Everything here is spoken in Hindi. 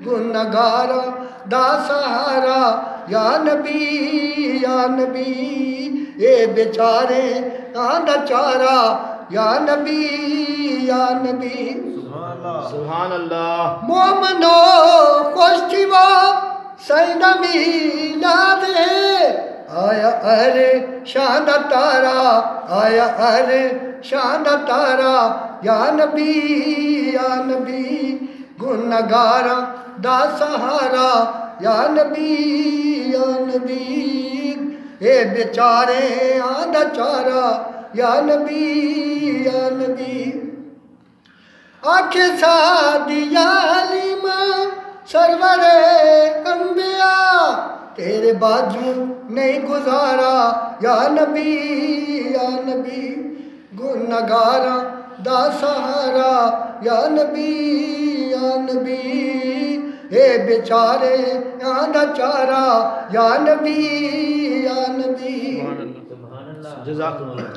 गुनहगारा दा सहारा या नबी ए बेचारे आंदा चारा या नबी सुभान अल्लाह। मोमनो खुश थीवा सैंदा मीलाद आया अरे शान तारा आया अरे शान तारा या नबी गुनहगारा दा सहारा या नबी ए बेचारे आंदा चारा या नबी आखे सादिया हलीमा सरवरे अंबिया तेरे बाजू नहीं गुजारा या नबी गुनहगारा दा सहारा या नबी ए बेचारे आंदा चारा या नबी जज़ाकल्लाह।